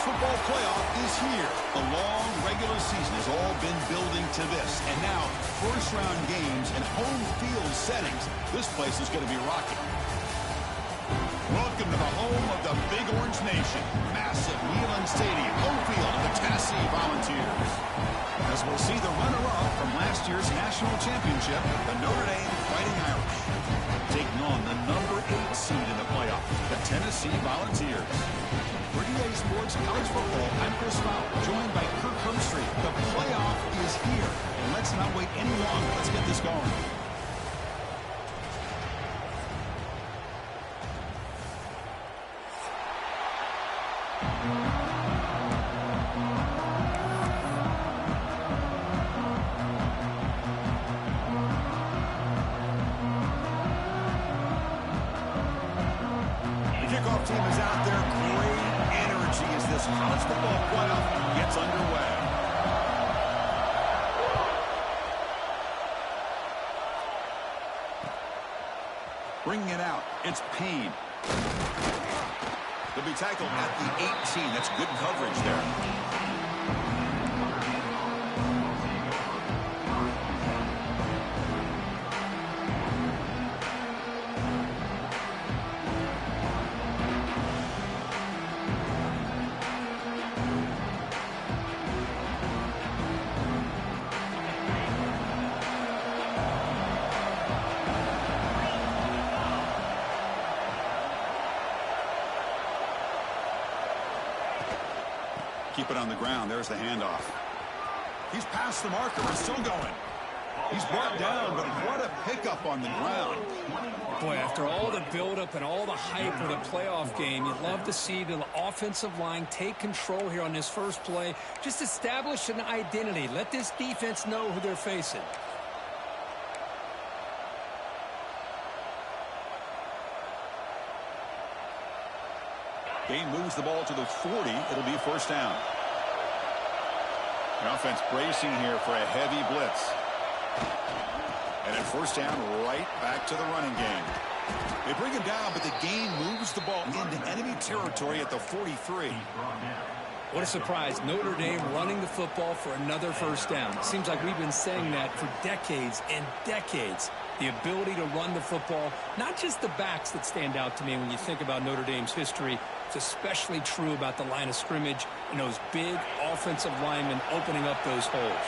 football playoff is here. The long regular season has all been building to this. And now, first-round games and home field settings. This place is going to be rocking. Welcome to the home of the Big Orange Nation. Massive Neyland Stadium, home field of the Tennessee Volunteers. As we'll see the runner-up from last year's national championship, the Notre Dame Fighting Irish, taking on the number 8 seed in the playoff, the Tennessee Volunteers. For DA Sports College Football, I'm Chris Fowler, joined by Kirk Herbstreit. The playoff is here, and let's not wait any longer. Let's get this going. Team is out there. Great energy as this college football playoff gets underway. Bringing it out, it's Payne. He'll be tackled at the 18. That's good coverage there. Keep it on the ground. There's the handoff. He's past the marker and still going. He's brought down, but what a pickup on the ground. Boy, after all the buildup and all the hype of the playoff game, you'd love to see the offensive line take control here on this first play. Just establish an identity. Let this defense know who they're facing. Payne moves the ball to the 40. It'll be first down. The offense bracing here for a heavy blitz. And at first down, right back to the running game. They bring him down, but the gain moves the ball into enemy territory at the 43. What a surprise. Notre Dame running the football for another first down. Seems like we've been saying that for decades and decades. The ability to run the football, not just the backs that stand out to me when you think about Notre Dame's history. It's especially true about the line of scrimmage and those big offensive linemen opening up those holes.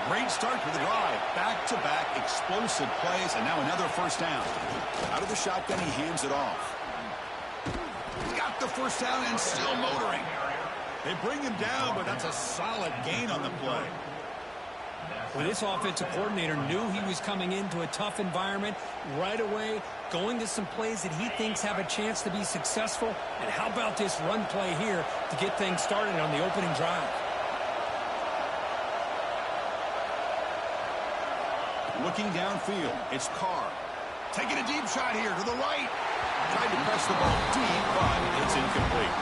Great start for the drive. Back-to-back explosive plays, and now another first down. Out of the shotgun, he hands it off. Got the first down and still motoring. They bring him down, but that's a solid gain on the play. Well, this offensive coordinator knew he was coming into a tough environment right away, going to some plays that he thinks have a chance to be successful. And how about this run play here to get things started on the opening drive? Looking downfield, it's Carr. Taking a deep shot here to the right. Tried to press the ball deep, but it's incomplete.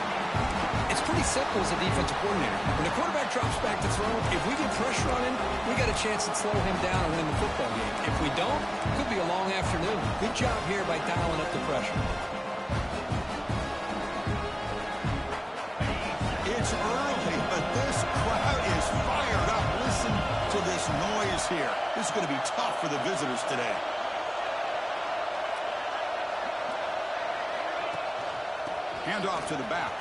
It's pretty simple as a defensive coordinator. When the quarterback drops back to throw, if we get pressure on him, we got a chance to slow him down and win the football game. If we don't, it could be a long afternoon. Good job here by dialing up the pressure. It's early, but this crowd is fired up. Listen to this noise here. This is going to be tough for the visitors today. Handoff to the back.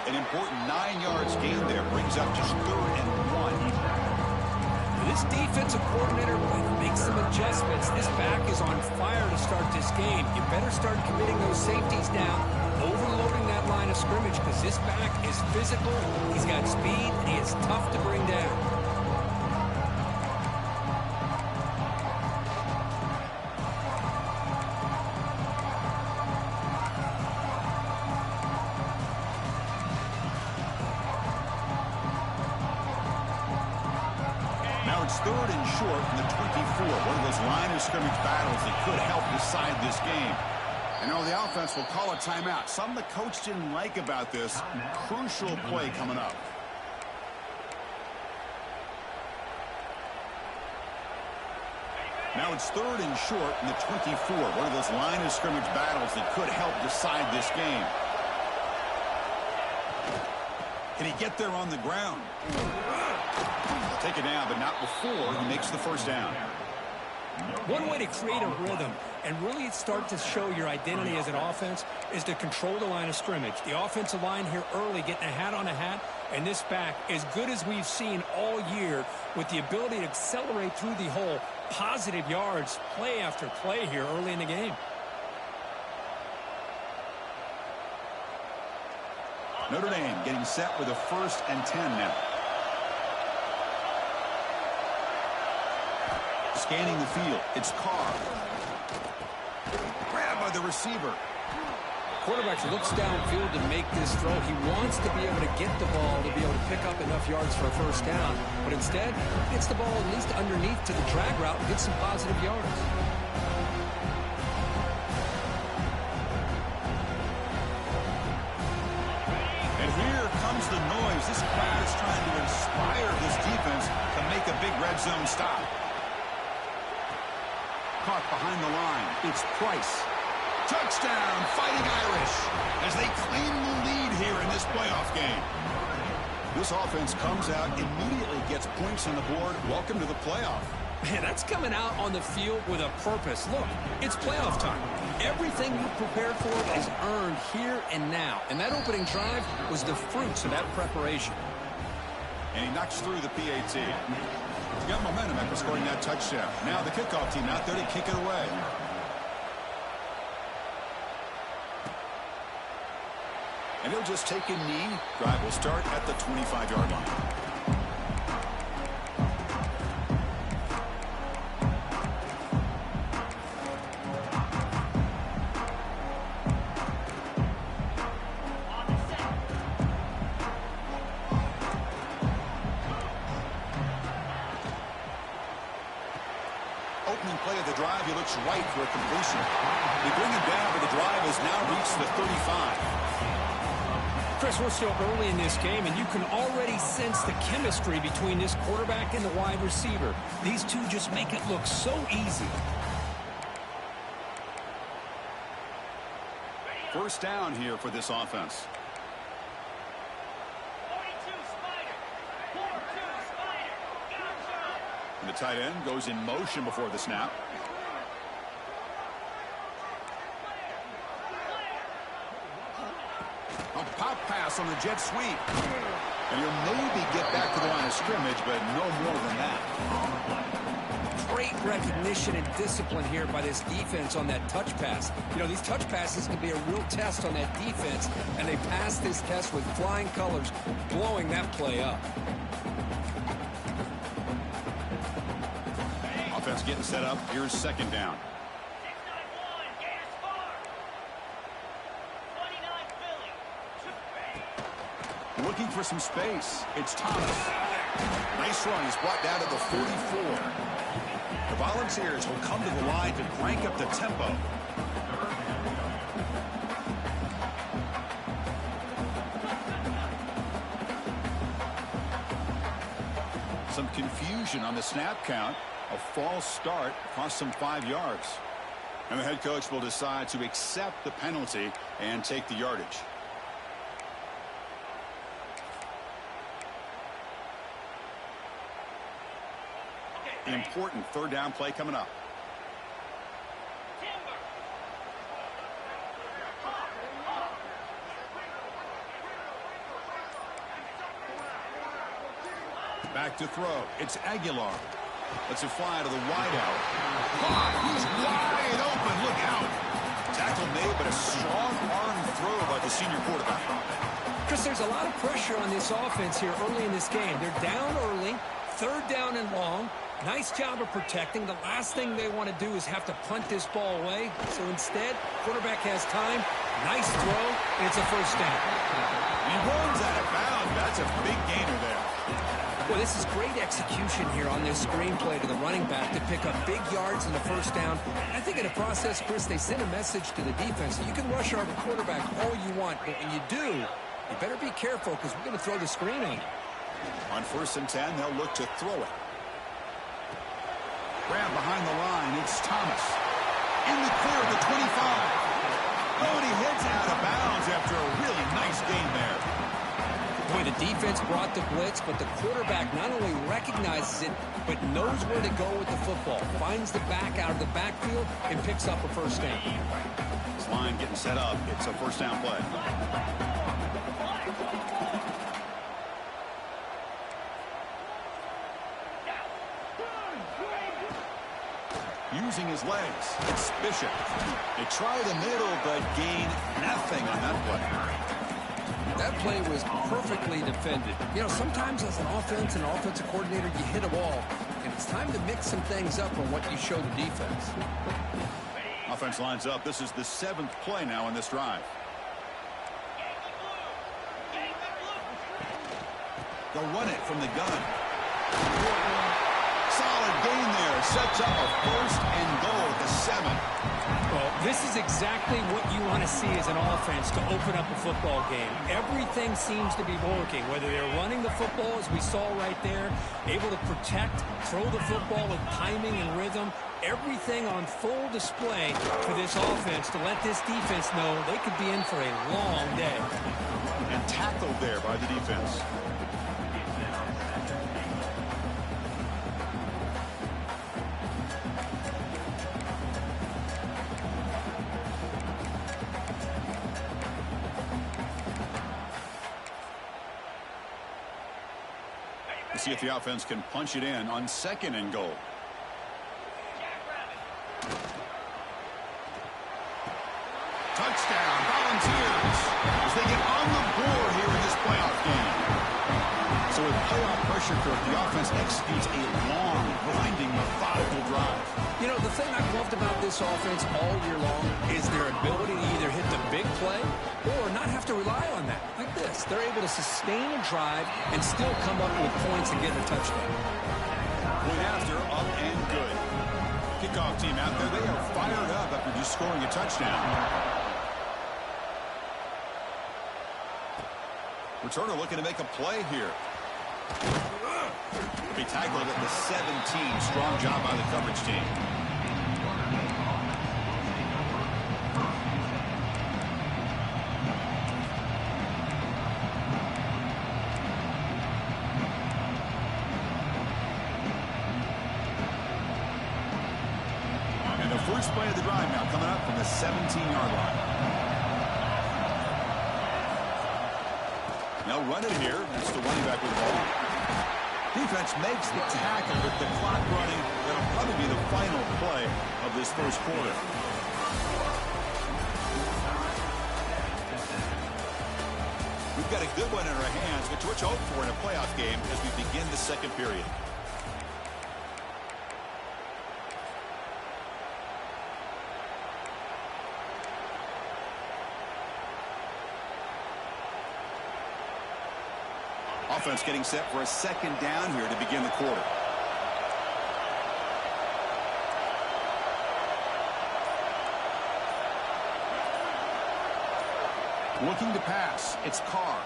An important 9 yards gain there. Brings up just 3rd and 1. This defensive coordinator makes some adjustments. This back is on fire to start this game. You better start committing those safeties down, overloading that line of scrimmage, because this back is physical, he's got speed, and he is tough to bring down. Now it's 3rd and short in the 24. One of those line of scrimmage battles that could help decide this game. And now the offense will call a timeout. Something the coach didn't like about this. Crucial play coming up. Now it's 3rd and short in the 24. One of those line of scrimmage battles that could help decide this game. Can he get there on the ground? Take it down, but not before he makes the first down. One way to create a rhythm and really start to show your identity as an offense is to control the line of scrimmage. The offensive line here early getting a hat on a hat, and this back as good as we've seen all year with the ability to accelerate through the hole. Positive yards, play after play here early in the game. Notre Dame getting set with a 1st and 10 now. Scanning the field, it's Carr. Grabbed by the receiver. Quarterback looks downfield to make this throw. He wants to be able to get the ball to be able to pick up enough yards for a first down, but instead gets the ball at least underneath to the drag route and gets some positive yards. And here comes the noise. This crowd is trying to inspire this defense to make a big red zone stop. Caught behind the line. It's Price. Touchdown, Fighting Irish, as they claim the lead here in this playoff game. This offense comes out, immediately gets points on the board. Welcome to the playoff. Man, that's coming out on the field with a purpose. Look, it's playoff time. Everything you prepared for is earned here and now. And that opening drive was the fruits of that preparation. And he knocks through the PAT. He's got momentum after scoring that touchdown. Now the kickoff team out there to kick it away. And he'll just take a knee. Drive will start at the 25-yard line. Opening play of the drive, he looks right for a completion. They bring him down, but the drive has now reached the 35. Chris, we're still early in this game, and you can already sense the chemistry between this quarterback and the wide receiver. These two just make it look so easy. First down here for this offense. 42 Spider. 42 Spider. And the tight end goes in motion before the snap. A pop pass on the jet sweep. And he'll maybe get back to the line of scrimmage, but no more than that. Great recognition and discipline here by this defense on that touch pass. You know, these touch passes can be a real test on that defense, and they passed this test with flying colors, blowing that play up. Offense getting set up. Here's second down. 691, gas far. 29 Philly. Looking for some space. It's Thomas. Nice run. He's brought down to the 44. The Volunteers will come to the line to crank up the tempo. Some confusion on the snap count. A false start cost him 5 yards. And the head coach will decide to accept the penalty and take the yardage. Important third down play coming up. Timber. Back to throw. It's Aguilar. Lets it fly to the wideout. He's wide open. Look out. Tackle made, but a strong arm throw by the senior quarterback. Chris, there's a lot of pressure on this offense here early in this game. They're down early, third down and long. Nice job of protecting. The last thing they want to do is have to punt this ball away. So instead, quarterback has time. Nice throw, and it's a first down. He runs out of bounds. That's a big gainer there. Well, this is great execution here on this screenplay to the running back to pick up big yards in the first down. And I think in the process, Chris, they send a message to the defense. You can rush our quarterback all you want, but when you do, you better be careful because we're going to throw the screen on you. On 1st and 10, they'll look to throw it. Grab behind the line. It's Thomas. In the clear of the 25. Oh, and he heads out of bounds after a really nice game there. Boy, the defense brought the blitz, but the quarterback not only recognizes it, but knows where to go with the football. Finds the back out of the backfield and picks up a first down. This line getting set up. It's a first down play. Using his legs. It's Bishop. They try the middle, but gain nothing on that play. That play was perfectly defended. You know, sometimes as an offensive coordinator, you hit a wall, and it's time to mix some things up on what you show the defense. Offense lines up. This is the 7th play now in this drive. They'll run it from the gun. Solid gain there. Sets up a first and goal at the 7. Well, this is exactly what you want to see as an offense to open up a football game. Everything seems to be working, whether they're running the football, as we saw right there, able to protect, throw the football with timing and rhythm, everything on full display for this offense to let this defense know they could be in for a long day. And tackled there by the defense. See if the offense can punch it in on 2nd and goal. Touchdown, Volunteers, as they get on the board here in this playoff game. So with playoff pressure curve, the offense executes a long, grinding, methodical drive. You know, the thing I've loved about this offense all year long is their ability to either hit the big play or not have to rely on that. Like this, they're able to sustain a drive and still come up with points and get a touchdown. Point after, up and good. Kickoff team out there, they are fired up after just scoring a touchdown. Returner looking to make a play here. He tackled at the 17. Strong job by the coverage team. And the first play of the drive now coming up from the 17-yard line. They'll run it here. That's the running back with the ball. Defense makes the tackle with the clock running. That'll probably be the final play of this first quarter. We've got a good one in our hands, which we're hoping for in a playoff game as we begin the 2nd period. Offense getting set for a 2nd down here to begin the quarter. Looking to pass. It's Carr.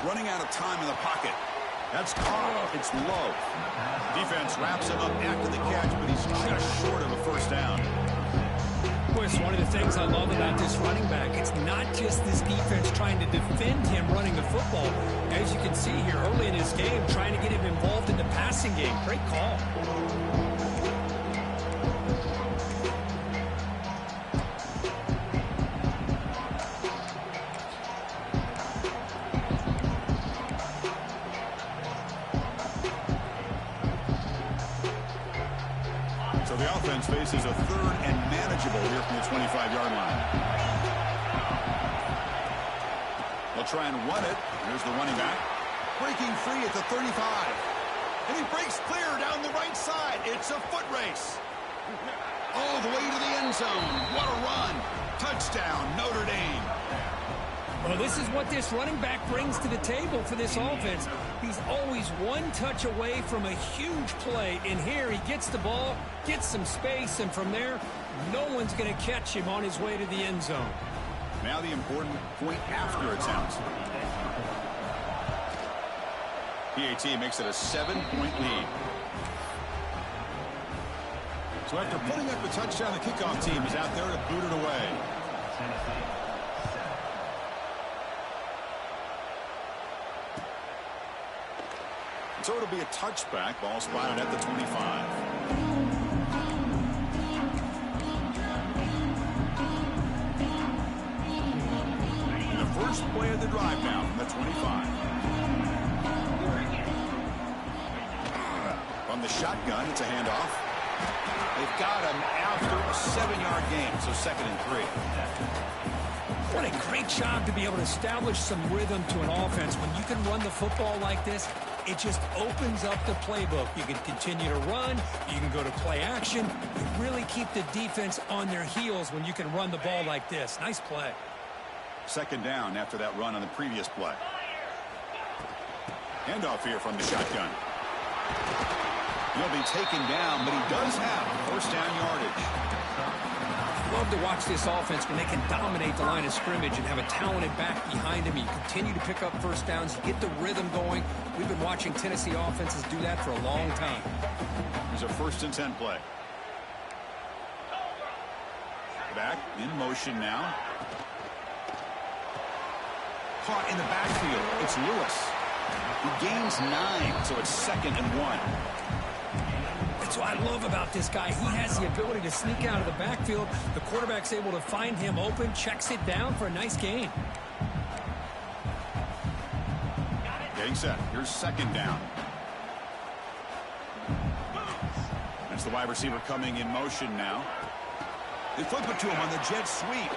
Running out of time in the pocket. That's Carr. It's low. Defense wraps him up after the catch, but he's just short of a first down. Boy, it's one of the things I love about this running back. It's not just this defense trying to defend him running the football. As you can see here early in his game, trying to get him involved in the passing game. Great call. So the offense faces a 3rd and manageable here from the 25-yard line. They'll try and run it. Here's the running back. Breaking free at the 35. And he breaks clear down the right side. It's a foot race. All the way to the end zone. What a run. Touchdown, Notre Dame. Well, this is what this running back brings to the table for this offense. He's always one touch away from a huge play. And here he gets the ball, gets some space, and from there, no one's going to catch him on his way to the end zone. Now the important point after attempt. PAT makes it a 7-point lead. So after putting up a touchdown, the kickoff team is out there to boot it away. So it'll be a touchback. Ball spotted at the 25. And the first play of the drive now from the 25. From the shotgun, it's a handoff. They've got him after a 7-yard gain, so 2nd and 3. What a great job to be able to establish some rhythm to an offense. When you can run the football like this, it just opens up the playbook. You can continue to run. You can go to play action. You really keep the defense on their heels when you can run the ball like this. Nice play. 2nd down after that run on the previous play. Handoff here from the shotgun. He'll be taken down, but he does have 1st down yardage. Love to watch this offense when they can dominate the line of scrimmage and have a talented back behind him. You continue to pick up 1st downs, you get the rhythm going. We've been watching Tennessee offenses do that for a long time. Here's a 1st and 10 play. Back in motion now. Caught in the backfield. It's Lewis. He gains 9, so it's 2nd and 1. That's what I love about this guy. He has the ability to sneak out of the backfield. The quarterback's able to find him open, checks it down for a nice gain. Getting set. Here's 2nd down. That's the wide receiver coming in motion now. They flip it to him on the jet sweep.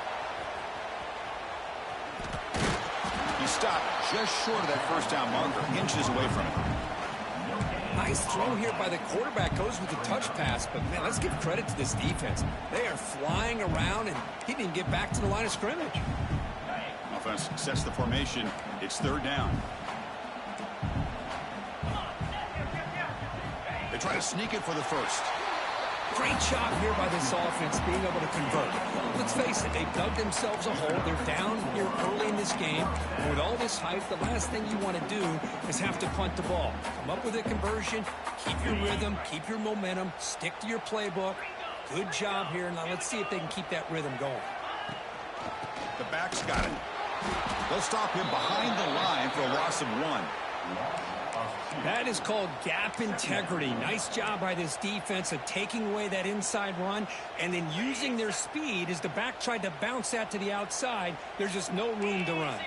He stopped just short of that 1st down marker, inches away from it. Nice throw here by the quarterback. Goes with the touch pass. But, man, let's give credit to this defense. They are flying around, and he didn't get back to the line of scrimmage. Offense sets the formation. It's 3rd down. They try to sneak it for the 1st. Great job here by this offense being able to convert. Let's face it, they've dug themselves a hole. They're down here early in this game. And with all this hype, the last thing you want to do is have to punt the ball. Come up with a conversion, keep your rhythm, keep your momentum, stick to your playbook. Good job here. Now let's see if they can keep that rhythm going. The back's got it. They'll stop him behind the line for a loss of 1. That is called gap integrity. Nice job by this defense of taking away that inside run and then using their speed as the back tried to bounce that to the outside. There's just no room to run.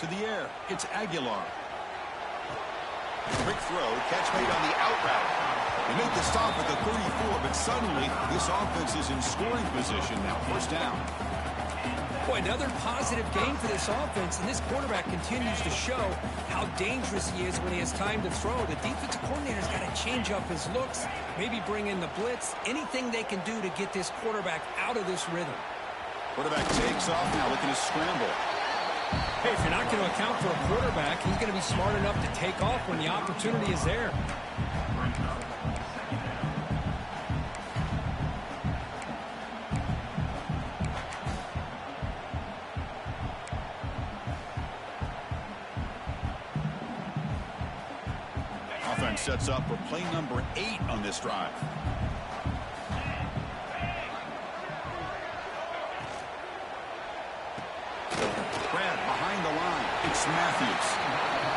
To the air, it's Aguilar. Quick throw, catch made on the out route. They make the stop at the 34, but suddenly this offense is in scoring position now. 1st down. Boy, another positive game for this offense, and this quarterback continues to show how dangerous he is when he has time to throw. The defensive coordinator's got to change up his looks, maybe bring in the blitz, anything they can do to get this quarterback out of this rhythm. Quarterback takes off now, looking to scramble. Hey, if you're not going to account for a quarterback, he's going to be smart enough to take off when the opportunity is there. Offense sets up for play number 8 on this drive. Grab behind the line. It's Matthews.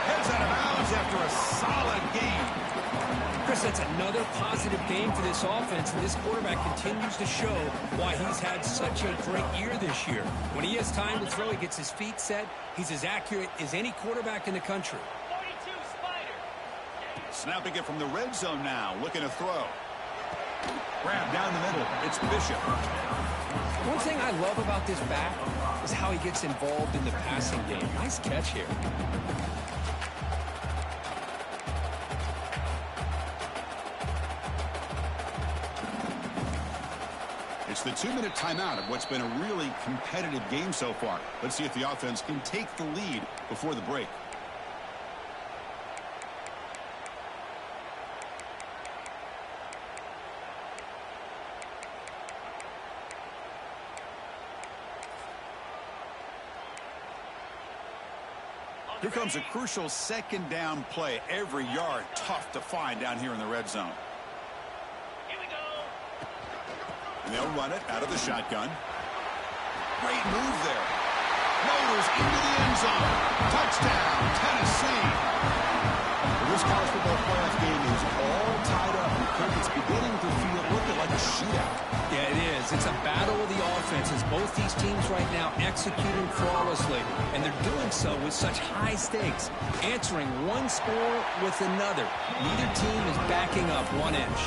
Heads out of bounds after a solid game. Chris, that's another positive game for this offense, and this quarterback continues to show why he's had such a great year this year. When he has time to throw, he gets his feet set. He's as accurate as any quarterback in the country. Snapping it from the red zone now, looking to throw. Grab down the middle. It's Bishop. One thing I love about this back is how he gets involved in the passing game. Nice catch here. It's the 2-minute timeout of what's been a really competitive game so far. Let's see if the offense can take the lead before the break. Here comes a crucial 2nd down play. Every yard tough to find down here in the red zone. Here we go. And they'll run it out of the shotgun. Great move there. Motors into the end zone. Touchdown, Tennessee. The This college football playoff game is all tied up. It's beginning to feel looking like a shootout. Yeah, it is. It's a battle of the offenses. Both these teams right now executing flawlessly, and they're doing so with such high stakes, answering one score with another. Neither team is backing up 1 inch.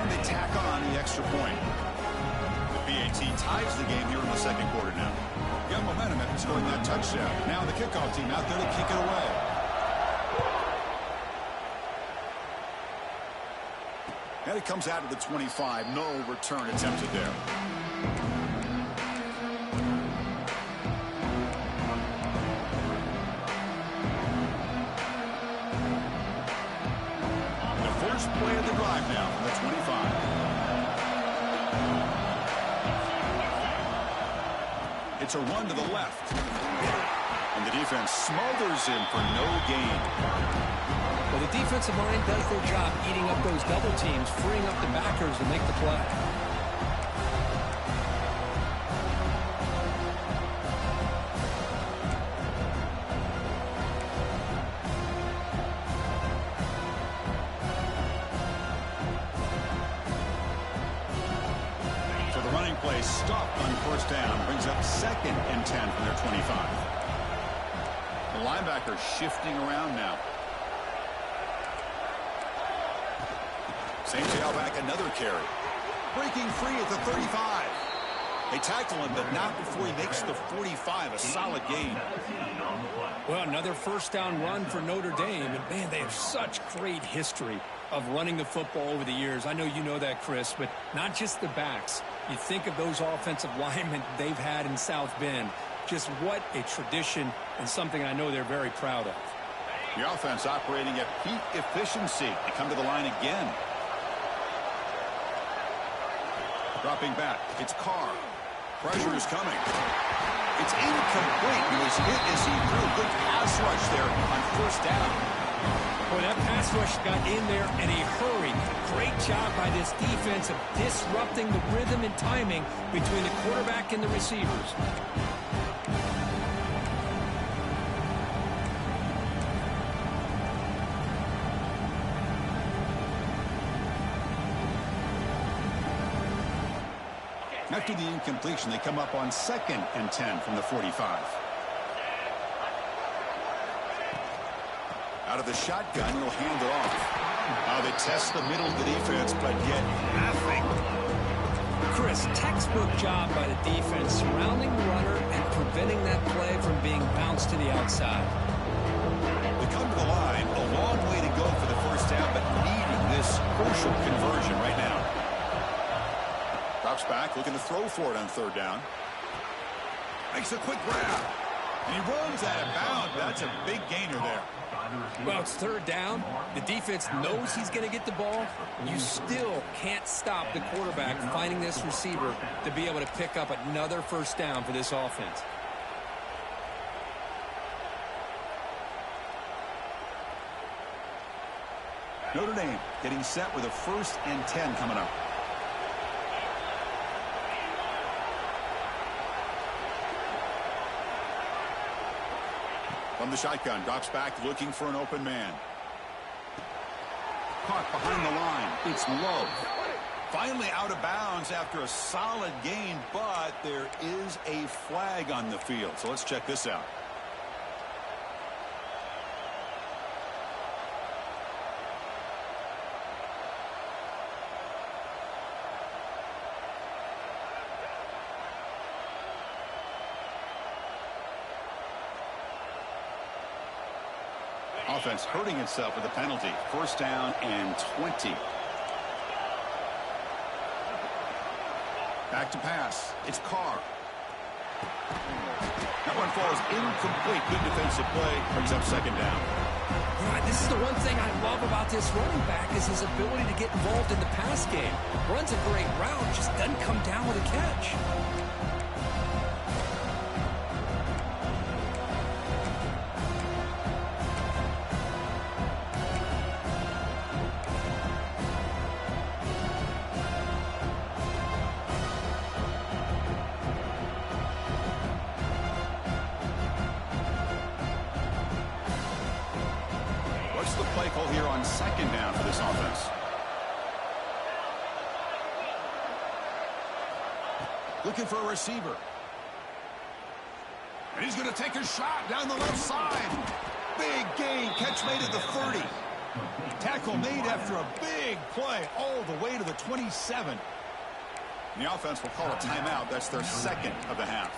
And they tack on the extra point. The BAT ties the game here in the second quarter now. Got momentum after scoring that touchdown. Now the kickoff team out there to kick it away. And it comes out of the 25. No return attempted there. The first play of the drive now from the 25. It's a run to the left. And the defense smothers him for no gain. Well, the defensive line does their job eating up those double teams, freeing up the backers to make the play. So the running play stopped on first down, brings up 2nd and 10 from their 25. The linebacker shifting around now. Same tailback, another carry. Breaking free at the 35. They tackle him, but not before he makes the 45. A solid gain. Well, another first down run for Notre Dame. And, man, they have such great history of running the football over the years. I know you know that, Chris, but not just the backs. You think of those offensive linemen they've had in South Bend. Just what a tradition and something I know they're very proud of. The offense operating at peak efficiency. They come to the line again. Dropping back. It's Carr. Pressure is coming. It's incomplete. He was hit as he threw. Good pass rush there on first down. Well, that pass rush got in there in a hurry. Great job by this defense of disrupting the rhythm and timing between the quarterback and the receivers. After the incompletion, they come up on 2nd and 10 from the 45. Out of the shotgun, he'll hand it off. They test the middle of the defense, but get nothing. Chris, textbook job by the defense surrounding the runner and preventing that play from being bounced to the outside. They come to the line, a long way to go for the first down, but needing this crucial conversion right now. Drops back, looking to throw for it on third down. Makes a quick grab. And he runs out of bounds. That's a big gainer there. Well, it's third down. The defense knows he's going to get the ball. You still can't stop the quarterback finding this receiver to be able to pick up another first down for this offense. Notre Dame getting set with a 1st and 10 coming up. From the shotgun, drops back, looking for an open man. Caught behind the line. It's low. Finally out of bounds after a solid gain, but there is a flag on the field. So let's check this out. Offense hurting itself with a penalty. First down and 20. Back to pass. It's Carr. That one falls incomplete. Good defensive play. Brings up second down. Right, this is the one thing I love about this running back is his ability to get involved in the pass game. Runs a great route, just doesn't come down with a catch. on second down for this offense. Looking for a receiver. And he's going to take a shot down the left side. Big gain. Catch made at the 30. Tackle made after a big play all the way to the 27. And the offense will call a timeout. That's their second of the half.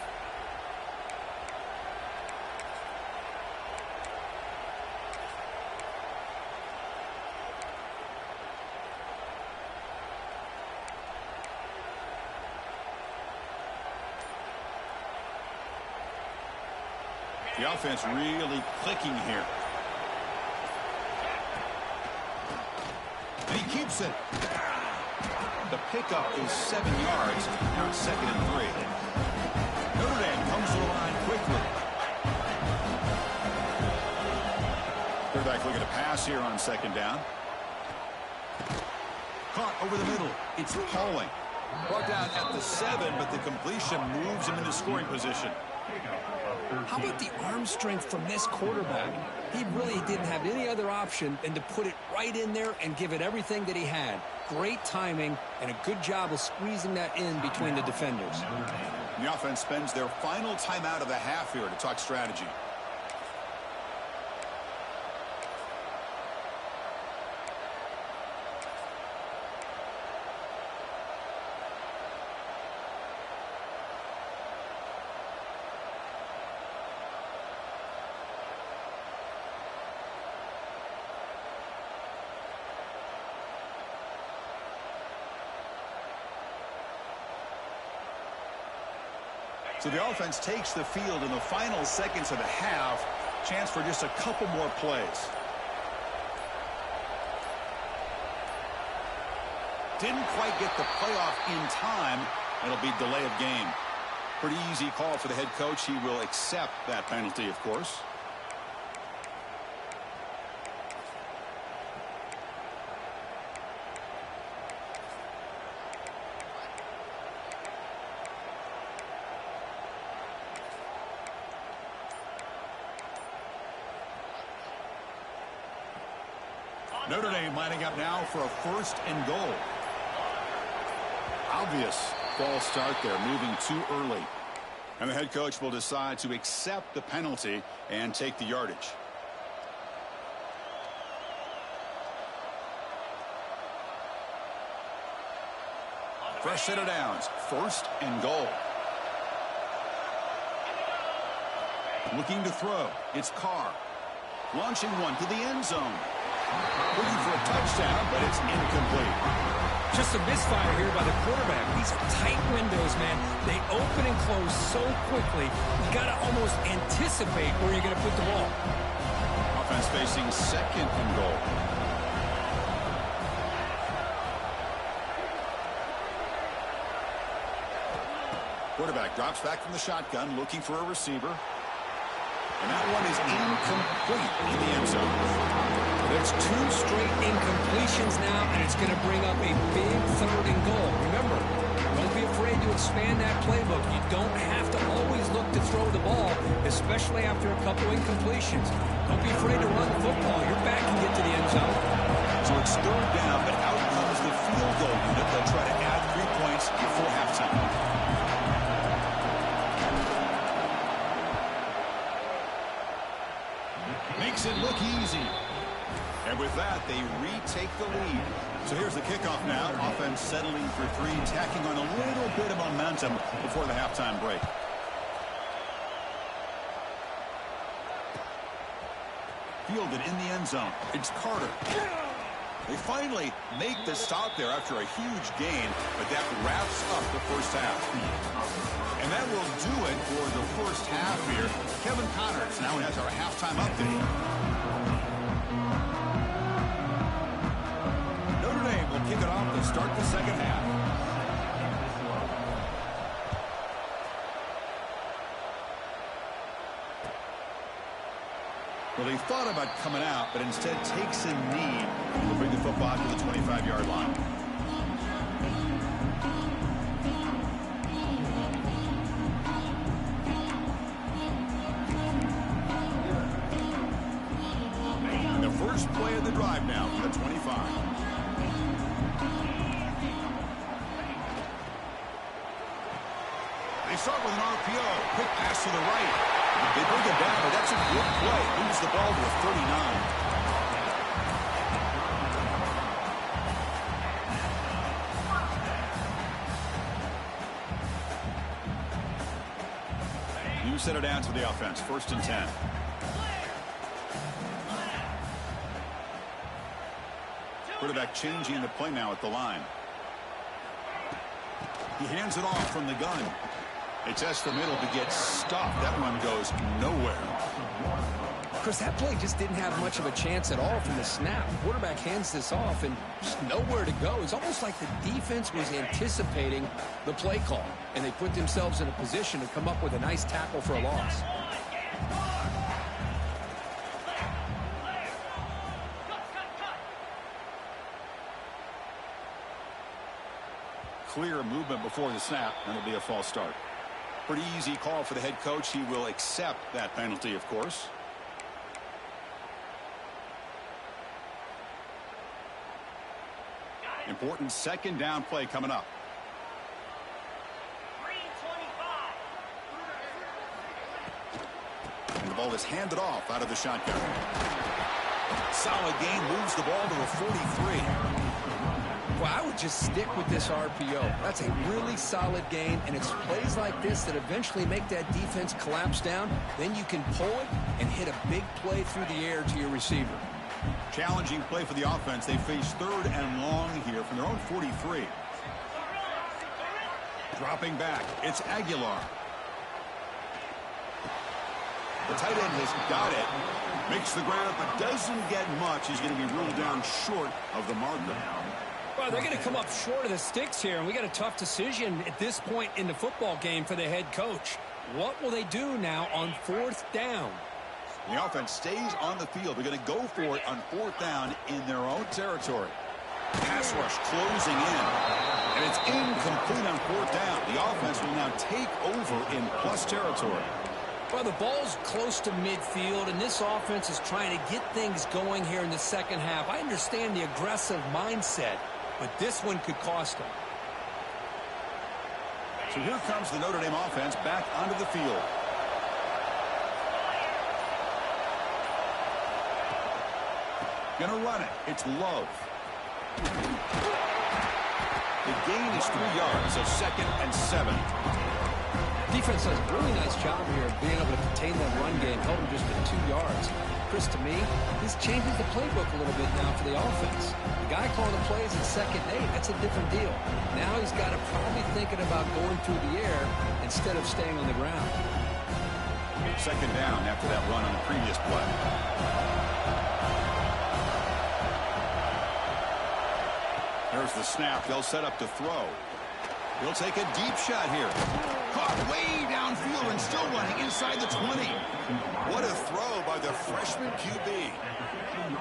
The offense really clicking here. And he keeps it. The pickup is 7 yards. Now it's 2nd and 3. Notre Dame comes to the line quickly. Quarterback looking to pass here on 2nd down. Caught over the middle. It's Pauling. Brought down at the 7, but the completion moves him into scoring position. How about the arm strength from this quarterback? He really didn't have any other option than to put it right in there and give it everything that he had. Great timing and a good job of squeezing that in between the defenders. The offense spends their final timeout of the half here to talk strategy. So the offense takes the field in the final seconds of the half. Chance for just a couple more plays. Didn't quite get the playoff in time. It'll be delay of game. Pretty easy call for the head coach. He will accept that penalty, of course. Notre Dame lining up now for a 1st and goal. Obvious false start there, moving too early. And the head coach will decide to accept the penalty and take the yardage. Fresh set of downs, 1st and goal. Looking to throw. It's Carr. Launching one to the end zone. Looking for a touchdown, but it's incomplete. Just a misfire here by the quarterback. These are tight windows, man. They open and close so quickly. You got to almost anticipate where you're going to put the ball. Offense facing 2nd and goal. Quarterback drops back from the shotgun, looking for a receiver. And that one is incomplete in the end zone. There's 2 straight incompletions now, and it's going to bring up a big 3rd and goal. Remember, don't be afraid to expand that playbook. You don't have to always look to throw the ball, especially after a couple incompletions. Don't be afraid to run the football. Your back can get to the end zone. So it's 3rd down, but out comes the field goal unit. They'll try to add 3 points before halftime. Makes it look easy. And with that, they retake the lead. So here's the kickoff now. Offense settling for 3, tacking on a little bit of momentum before the halftime break. Fielded in the end zone. It's Carter. They finally make the stop there after a huge gain, but that wraps up the first half. And that will do it for the first half here. Kevin Connors now has our halftime update. Notre Dame will kick it off to start the second half. Well, he thought about coming out, but instead takes a knee to bring the football to the 25-yard line. And the first play play of the drive now from the 25. They start with an RPO. Quick pass to the right. They bring it down, but that's a good play. Moves the ball to a 39. You set it down to the offense. 1st and 10. Quarterback changing the play now at the line. He hands it off from the gun. They test the middle to get stopped. That one goes nowhere. Chris, that play just didn't have much of a chance at all from the snap. The quarterback hands this off and just nowhere to go. It's almost like the defense was anticipating the play call, and they put themselves in a position to come up with a nice tackle for a loss. Clear movement before the snap, and it'll be a false start. Pretty easy call for the head coach. He will accept that penalty, of course. Important 2nd down play coming up. 3:25. And the ball is handed off out of the shotgun. Solid gain, moves the ball to a 43. Well, I would just stick with this RPO. That's a really solid gain, and it's plays like this that eventually make that defense collapse down. Then you can pull it and hit a big play through the air to your receiver. Challenging play for the offense. They face 3rd and long here from their own 43. Dropping back, it's Aguilar. The tight end has got it. Makes the grab, but doesn't get much. He's going to be ruled down short of the marker. Well, they're going to come up short of the sticks here, and we got a tough decision at this point in the football game for the head coach. What will they do now on 4th down? The offense stays on the field. They're going to go for it on 4th down in their own territory. Pass rush closing in, and it's incomplete on 4th down. The offense will now take over in plus territory. Well, the ball's close to midfield, and this offense is trying to get things going here in the 2nd half. I understand the aggressive mindset, but this one could cost them. So here comes the Notre Dame offense back onto the field. Gonna run it. It's Love. The gain is 3 yards, so 2nd and 7. Defense does a really nice job here of being able to contain that run game, held them just at 2 yards. Chris, to me, this changes the playbook a little bit now for the offense. The guy calling the plays at 2nd and 8, that's a different deal. Now he's got to probably thinking about going through the air instead of staying on the ground. 2nd down after that run on the previous play. There's the snap. They'll set up to throw. He'll take a deep shot here. Caught way downfield and still running inside the 20. What a throw by the freshman QB.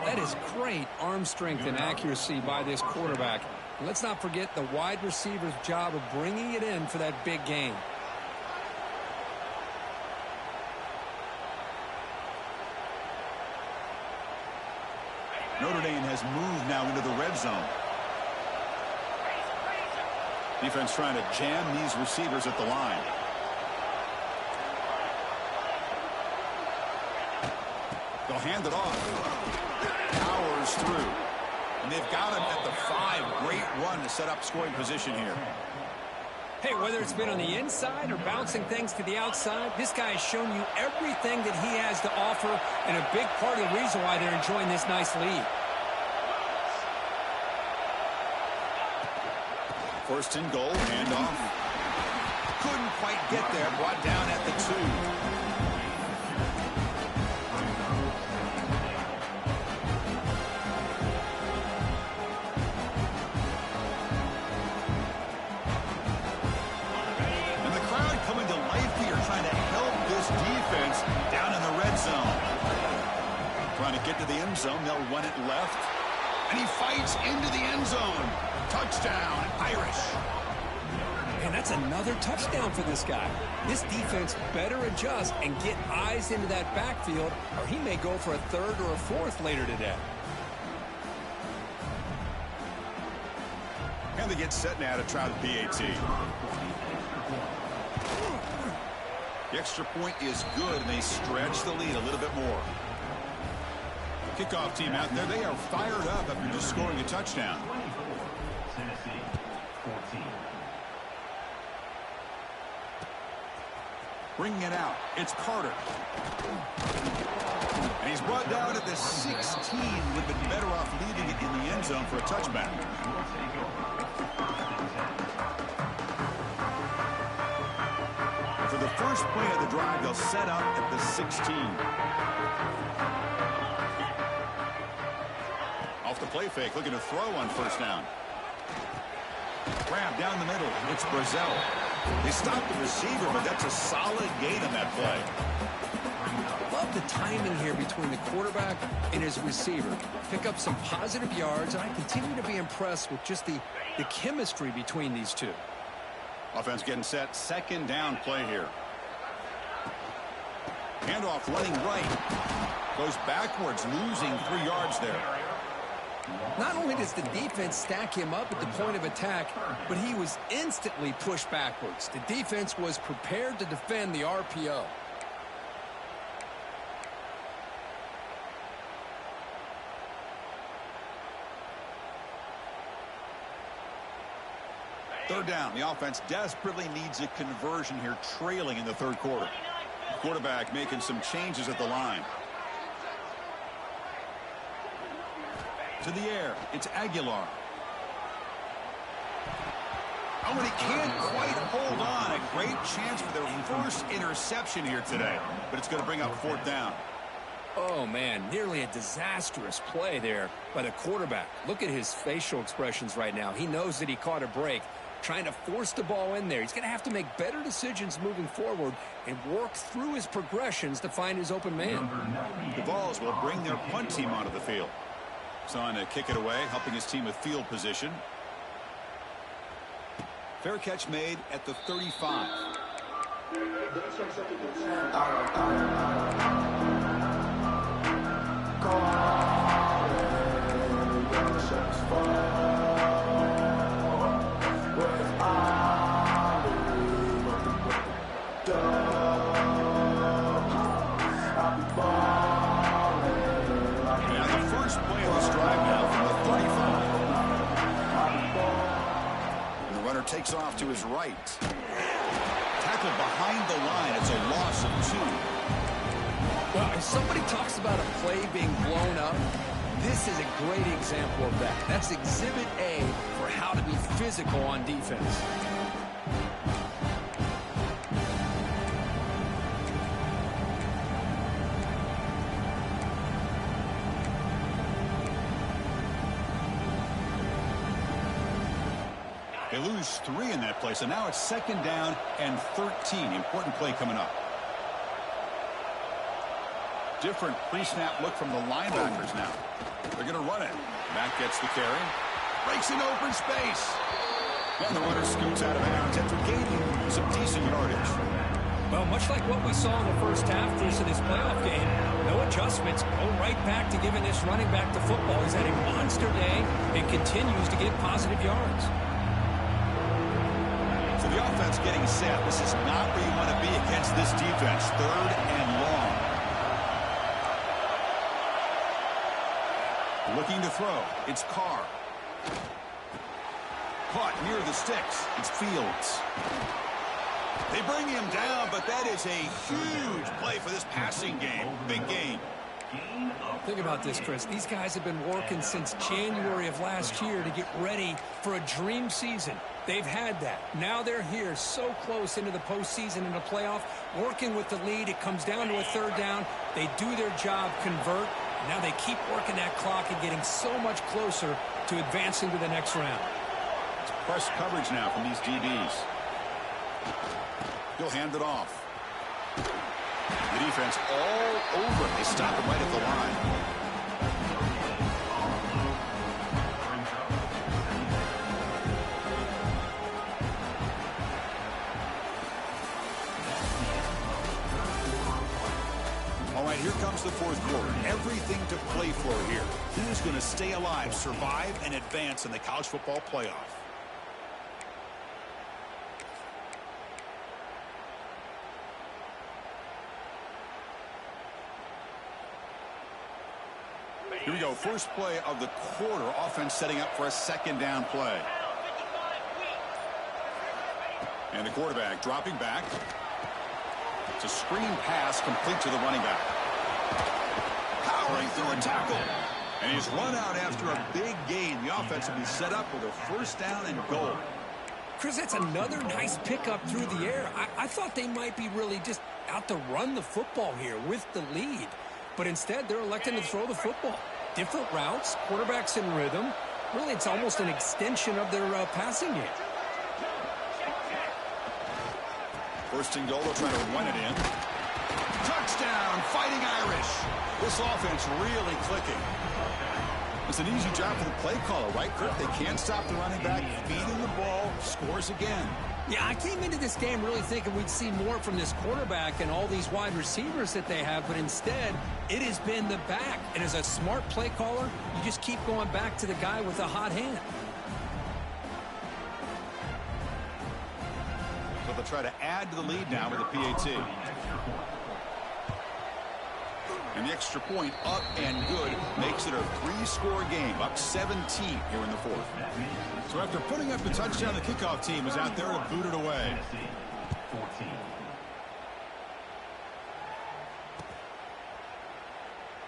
That is great arm strength and accuracy by this quarterback. And let's not forget the wide receiver's job of bringing it in for that big gain. Notre Dame has moved now into the red zone. Defense trying to jam these receivers at the line. They'll hand it off. Powers through. And they've got him at the 5. Great run to set up scoring position here. Hey, whether it's been on the inside or bouncing things to the outside, this guy has shown you everything that he has to offer, and a big part of the reason why they're enjoying this nice lead. 1st and goal, handoff. Couldn't quite get there, brought down at the 2. And the crowd coming to life here, trying to help this defense down in the red zone. Trying to get to the end zone, they'll run it left. And he fights into the end zone. Touchdown, Irish. And that's another touchdown for this guy. This defense better adjust and get eyes into that backfield, or he may go for a 3rd or a 4th later today. get set now to try the PAT. The extra point is good, and they stretch the lead a little bit more. Kickoff team out there, they are fired up after just scoring a touchdown. Bringing it out, it's Carter. And he's brought down at the 16. Would have been better off leaving it in the end zone for a touchback. For the first play of the drive, they'll set up at the 16. Off the play fake, looking to throw on first down. Grab down the middle, it's Brazil. They stopped the receiver, but that's a solid gain on that play. Love the timing here between the quarterback and his receiver. Pick up some positive yards, and I continue to be impressed with just the chemistry between these two. Offense getting set, second down play here. Handoff running right. Goes backwards, losing 3 yards there. Not only does the defense stack him up at the point of attack, but he was instantly pushed backwards. The defense was prepared to defend the RPO. Third down. The offense desperately needs a conversion here, trailing in the third quarter. Quarterback making some changes at the line. To the air, it's Aguilar. Oh, and he can't quite hold on. A great chance for their first interception here today, but it's going to bring up fourth down. Oh, man, nearly a disastrous play there by the quarterback. Look at his facial expressions right now. He knows that he caught a break, trying to force the ball in there. He's going to have to make better decisions moving forward and work through his progressions to find his open man. The Vols will bring their punt team onto the field. He's on to kick it away, helping his team with field position. Fair catch made at the 35. Takes off to his right. Tackled behind the line. It's a loss of 2. Well, if somebody talks about a play being blown up, this is a great example of that. That's exhibit A for how to be physical on defense. They lose 3 in that play, so now it's second down and 13. Important play coming up. Different pre-snap look from the linebackers now. They're going to run it. Mack gets the carry. Breaks an open space. And the runner scoots out of bounds after gaining some decent yardage. Well, much like what we saw in the first half versus this playoff game, no adjustments. Go right back to giving this running back the football. He's had a monster day and continues to get positive yards. So the offense getting set. This is not where you want to be against this defense. Third and long. Looking to throw. It's Carr. Caught near the sticks. It's Fields. They bring him down, but that is a huge play for this passing game. Big gain. Think about this, Chris. These guys have been working since January of last year to get ready for a dream season. They've had that. Now they're here so close into the postseason and the playoff, working with the lead. It comes down to a third down. They do their job, convert. Now they keep working that clock and getting so much closer to advancing to the next round. It's press coverage now from these DBs. He'll hand it off. The defense all over. They stop it right at the line. All right, here comes the fourth quarter. Everything to play for here. Who's going to stay alive, survive, and advance in the college football playoff? Here we go. First play of the quarter. Offense setting up for a second down play. And the quarterback dropping back. It's a screen pass complete to the running back. Powering through a tackle. And he's run out after a big gain. The offense will be set up with a first down and goal. Chris, that's another nice pickup through the air. I thought they might be really just out to run the football here with the lead. But instead, they're electing to throw the football. Different routes, quarterbacks in rhythm. Really, it's almost an extension of their passing game. First and goal, they'll try to run it in. Touchdown, Fighting Irish. This offense really clicking. It's an easy job for the play caller, right, Kurt? They can't stop the running back, feeding the ball, scores again. Yeah, I came into this game really thinking we'd see more from this quarterback and all these wide receivers that they have, but instead, it has been the back. And as a smart play caller, you just keep going back to the guy with a hot hand. So they'll try to add to the lead now with the PAT. And the extra point up and good makes it a 3-score game, up 17 here in the fourth. So after putting up the touchdown, the kickoff team is out there to boot it away.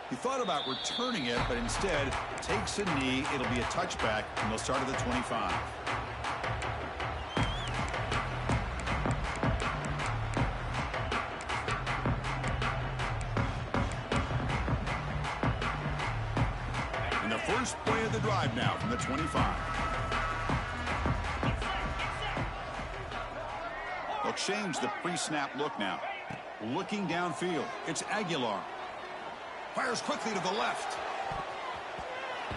He thought about returning it, but instead takes a knee. It'll be a touchback, and they'll start at the 25. First play of the drive now from the 25. They'll change the pre-snap look now. Looking downfield. It's Aguilar. Fires quickly to the left.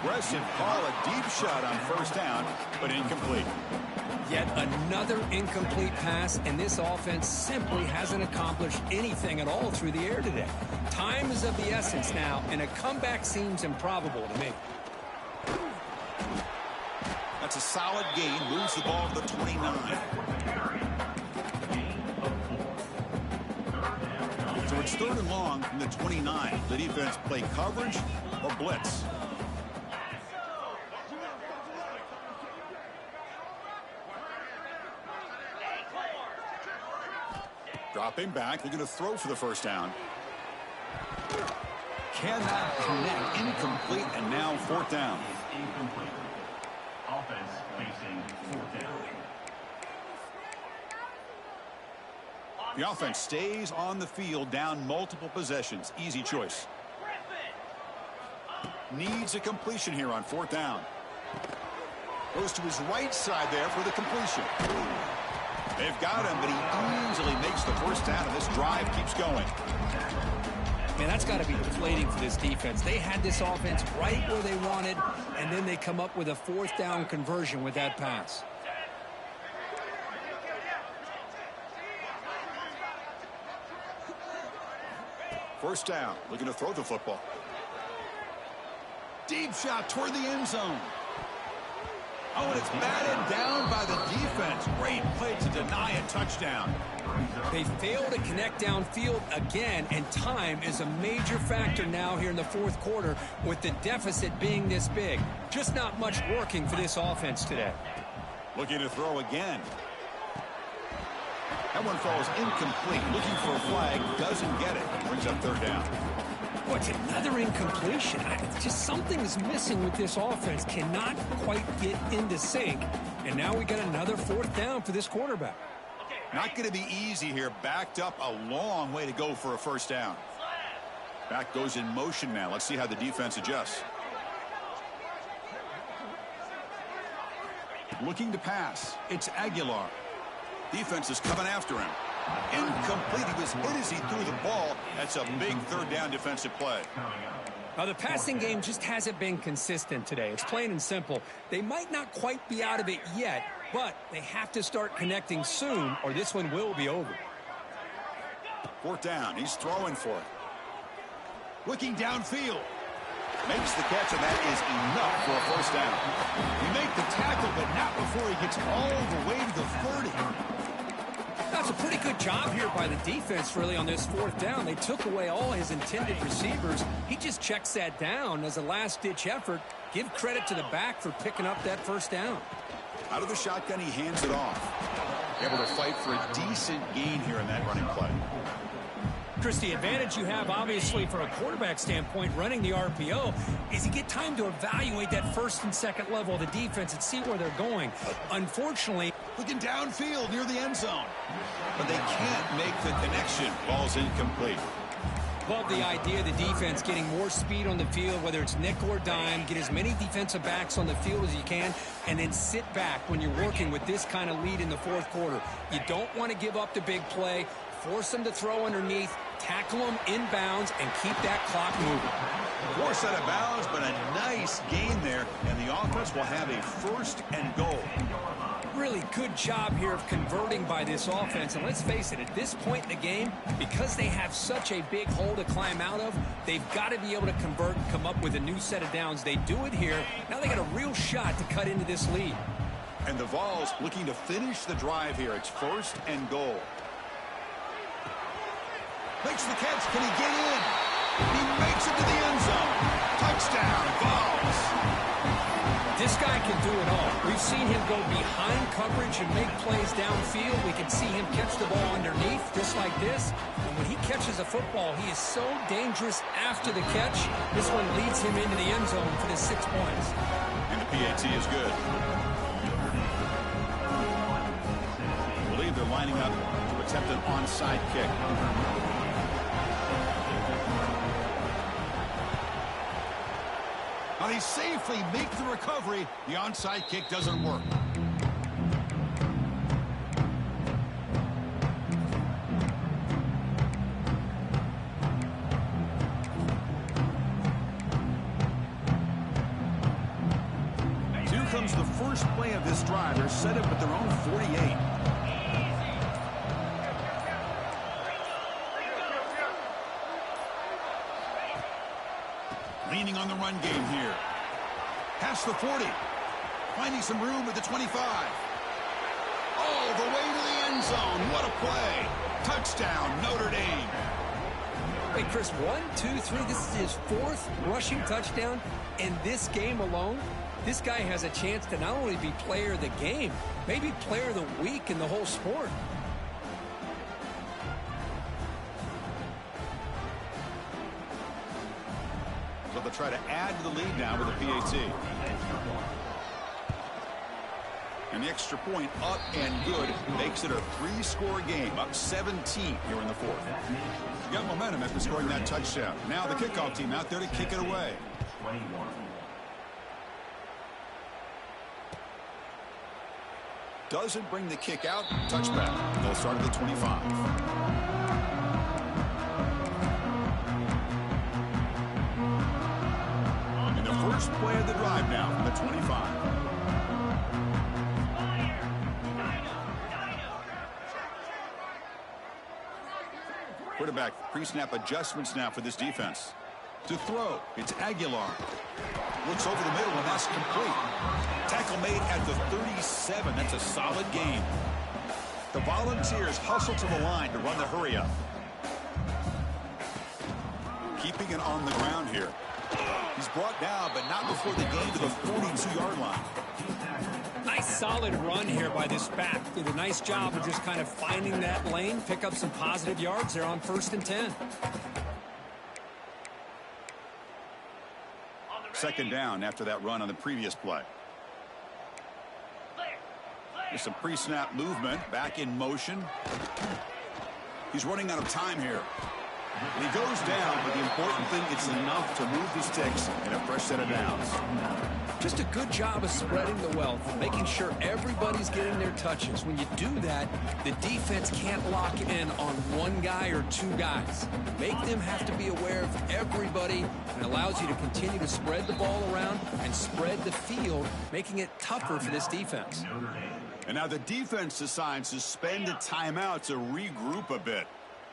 Aggressive call, a deep shot on first down, but incomplete. Yet another incomplete pass, and this offense simply hasn't accomplished anything at all through the air today. Time is of the essence now, and a comeback seems improbable to me. That's a solid gain. Moves the ball to the 29. So it's third and long from the 29. The defense play coverage or blitz. Dropping back, looking to throw for the first down. Cannot connect, incomplete, and now fourth down. Incomplete. Offense facing fourth down. The offense stays on the field, down multiple possessions. Easy choice. Needs a completion here on fourth down. Goes to his right side there for the completion. They've got him, but he easily makes the first down, and this drive keeps going. Man, that's got to be deflating for this defense. They had this offense right where they wanted, and then they come up with a fourth down conversion with that pass. First down, looking to throw the football. Deep shot toward the end zone. Oh, and it's batted down by the defense. Great play to deny a touchdown. They fail to connect downfield again, and time is a major factor now here in the fourth quarter with the deficit being this big. Just not much working for this offense today. Looking to throw again. That one falls incomplete. Looking for a flag. Doesn't get it. Brings up third down. Oh, it's another incompletion. It's just something is missing with this offense. Cannot quite get into sync. And now we got another fourth down for this quarterback. Not going to be easy here. Backed up a long way to go for a first down. Back goes in motion now. Let's see how the defense adjusts. Looking to pass. It's Aguilar. Defense is coming after him. Incomplete. He was hit as he threw the ball. That's a big third down defensive play. Now, the passing game just hasn't been consistent today. It's plain and simple. They might not quite be out of it yet, but they have to start connecting soon, or this one will be over. Fourth down. He's throwing for it. Looking downfield. Makes the catch, and that is enough for a first down. He made the tackle, but not before he gets all the way to the 30. It's a pretty good job here by the defense, really, on this fourth down. They took away all his intended receivers. He just checks that down as a last-ditch effort. Give credit to the back for picking up that first down. Out of the shotgun, he hands it off. Able to fight for a decent gain here in that running play. Chris, the advantage you have, obviously, from a quarterback standpoint, running the RPO, is you get time to evaluate that first and second level of the defense and see where they're going. Unfortunately, looking downfield near the end zone. But they can't make the connection. Ball's incomplete. Love the idea of the defense getting more speed on the field, whether it's nickel or dime, get as many defensive backs on the field as you can, and then sit back when you're working with this kind of lead in the fourth quarter. You don't want to give up the big play, force them to throw underneath, tackle them inbounds, and keep that clock moving. Force out of bounds, but a nice gain there, and the offense will have a first and goal. Really good job here of converting by this offense. And let's face it, at this point in the game, because they have such a big hole to climb out of, they've got to be able to convert and come up with a new set of downs. They do it here. Now they got a real shot to cut into this lead. And the Vols looking to finish the drive here. It's first and goal. Makes the catch. Can he get in? He makes it to the end zone. Touchdown, Vols. This guy can do it all. We've seen him go behind coverage and make plays downfield. We can see him catch the ball underneath, just like this. And when he catches a football, he is so dangerous after the catch. This one leads him into the end zone for the 6 points. And the PAT is good. I believe they're lining up to attempt an onside kick. Now they safely make the recovery. The onside kick doesn't work. Here comes the first play of this drive. They're set up at their own 48. Leaning on the run game here. Past the 40. Finding some room at the 25. All the way to the end zone. What a play. Touchdown, Notre Dame. Wait, Chris, 1, 2, 3. This is his fourth rushing touchdown in this game alone. This guy has a chance to not only be player of the game, maybe player of the week in the whole sport. So they'll try to add to the lead now with a PAT. And the extra point up and good makes it a 3-score game, up 17 here in the fourth. You got momentum after scoring that touchdown. Now the kickoff team out there to kick it away. 21. Doesn't bring the kick out. Touchback. They'll start at the 25. And the first play of the drive now from the 25. Quarterback pre-snap adjustments now for this defense. To throw, it's Aguilar. Looks over the middle, and that's complete. Tackle made at the 37. That's a solid gain. The Volunteers hustle to the line to run the hurry up. Keeping it on the ground here. He's brought down, but not before the gain to the 42-yard line. Nice solid run here by this back. Did a nice job of just kind of finding that lane, pick up some positive yards there on 1st and 10. Second down after that run on the previous play. There's some pre-snap movement, back in motion. He's running out of time here. And he goes down, but the important thing, it's enough to move the sticks in a fresh set of downs. Just a good job of spreading the wealth, making sure everybody's getting their touches. When you do that, the defense can't lock in on one guy or two guys. Make them have to be aware of everybody, and allows you to continue to spread the ball around and spread the field, making it tougher for this defense. And now the defense decides to spend a timeout to regroup a bit.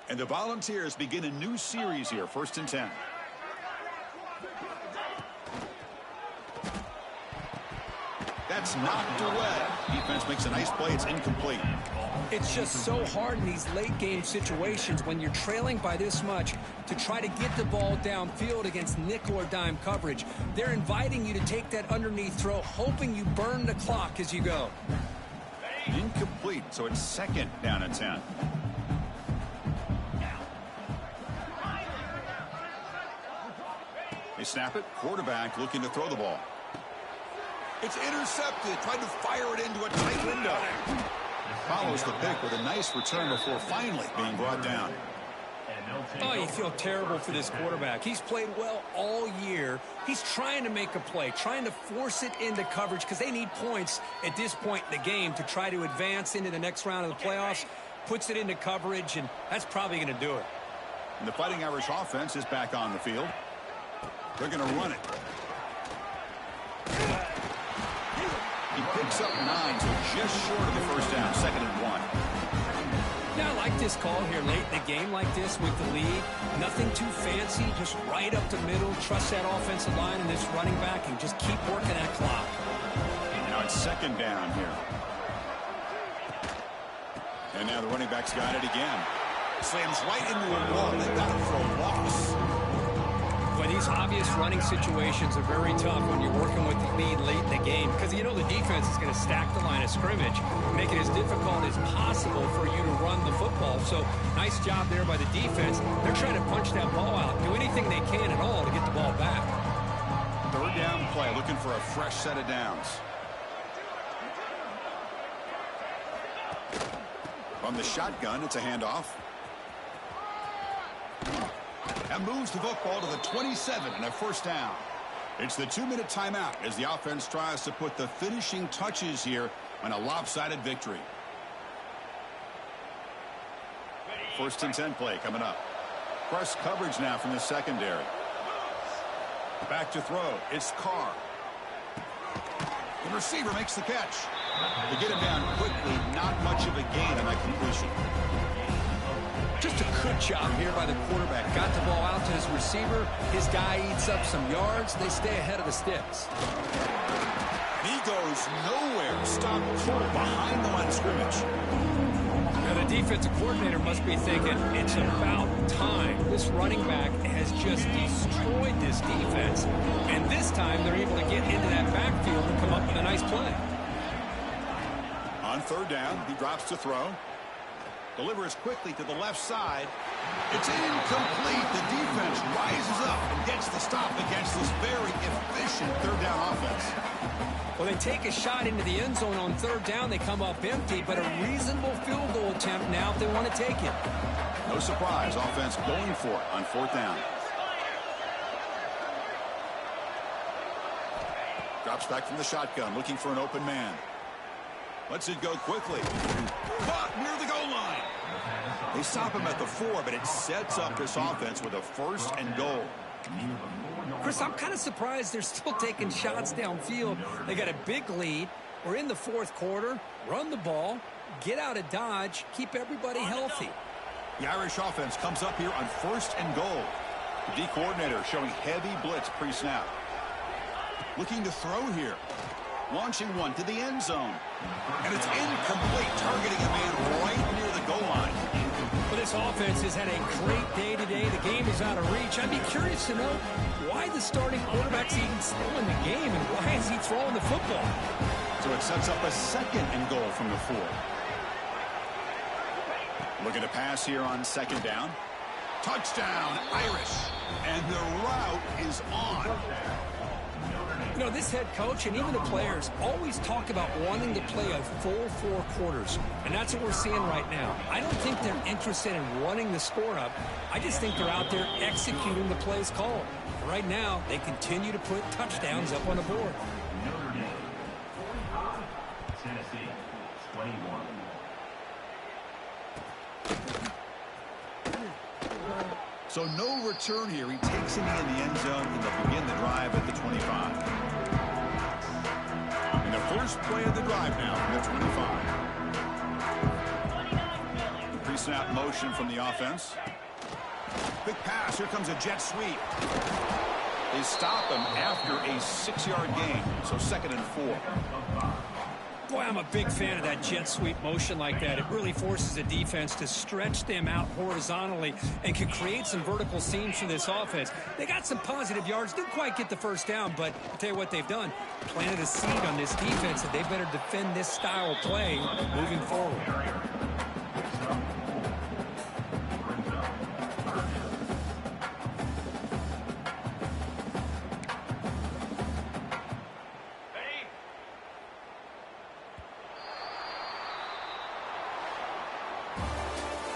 And the Volunteers begin a new series here, 1st and 10. That's knocked away. Defense makes a nice play. It's incomplete. It's just so hard in these late game situations when you're trailing by this much to try to get the ball downfield against nickel or dime coverage. They're inviting you to take that underneath throw, hoping you burn the clock as you go. Incomplete, so it's 2nd down and 10. They snap it. Quarterback looking to throw the ball. It's intercepted. Tried to fire it into a tight window. Follows the pick with a nice return before finally being brought down. Oh, you feel terrible for this quarterback. He's played well all year. He's trying to make a play, trying to force it into coverage because they need points at this point in the game to try to advance into the next round of the playoffs. Puts it into coverage, and that's probably going to do it. And the Fighting Irish offense is back on the field. They're going to run it. He picks up 9, so just short of the first down, 2nd and 1. Yeah, I like this call here late in the game like this with the lead. Nothing too fancy, just right up the middle. Trust that offensive line and this running back and just keep working that clock. Now it's 2nd down here. And now the running back's got it again. Slams right into a wall. They've got it for a loss. But these obvious running situations are very tough when you're working with the lead late in the game because you know the defense is going to stack the line of scrimmage, make it as difficult as possible for you to run the football. So nice job there by the defense. They're trying to punch that ball out, do anything they can at all to get the ball back. 3rd down play, looking for a fresh set of downs. From the shotgun, it's a handoff. That moves the football to the 27 and a 1st down. It's the 2-minute timeout as the offense tries to put the finishing touches here on a lopsided victory. 1st and 10 play coming up. Press coverage now from the secondary. Back to throw. It's Carr. The receiver makes the catch. They get him down quickly. Not much of a gain on that completion. Just a good job here by the quarterback. Got the ball out to his receiver. His guy eats up some yards. They stay ahead of the sticks. He goes nowhere. Stopped cold behind the line of scrimmage. Now the defensive coordinator must be thinking, it's about time. This running back has just destroyed this defense. And this time they're able to get into that backfield and come up with a nice play. On 3rd down, he drops to throw. Delivers quickly to the left side. It's incomplete. The defense rises up and gets the stop against this very efficient 3rd down offense. Well, they take a shot into the end zone on 3rd down. They come up empty, but a reasonable field goal attempt now if they want to take it. No surprise. Offense going for it on 4th down. Drops back from the shotgun, looking for an open man. Lets it go quickly. Caught near the goal line. They stop him at the 4, but it sets up this offense with a 1st and goal. Chris, I'm kind of surprised they're still taking shots downfield. They got a big lead. We're in the 4th quarter. Run the ball. Get out of Dodge. Keep everybody healthy. The Irish offense comes up here on 1st and goal. The D coordinator showing heavy blitz pre-snap. Looking to throw here. Launching one to the end zone. And it's incomplete, targeting a man right near the goal line. Well, this offense has had a great day today. The game is out of reach. I'd be curious to know why the starting quarterback's even still in the game and why is he throwing the football? So it sets up a 2nd and goal from the 4. Looking to pass here on 2nd down. Touchdown, Irish. And the route is on. You know, this head coach and even the players always talk about wanting to play a full 4 quarters, and that's what we're seeing right now. I don't think they're interested in running the score up. I just think they're out there executing the plays called. Right now, they continue to put touchdowns up on the board. Notre Dame, 45. Tennessee, 21. So no return here. He takes it in the end zone, and they'll begin the drive at the 25. And the first play of the drive now from the 25. Pre-snap motion from the offense. Big pass. Here comes a jet sweep. They stop him after a 6-yard gain, so 2nd and 4. Boy, I'm a big fan of that jet sweep motion like that. It really forces a defense to stretch them out horizontally and can create some vertical seams for this offense. They got some positive yards, didn't quite get the first down, but I'll tell you what they've done. Planted a seed on this defense that they better defend this style of play moving forward.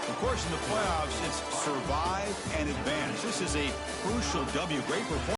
Of course, in the playoffs, it's survive and advance. This is a crucial W. Great performance.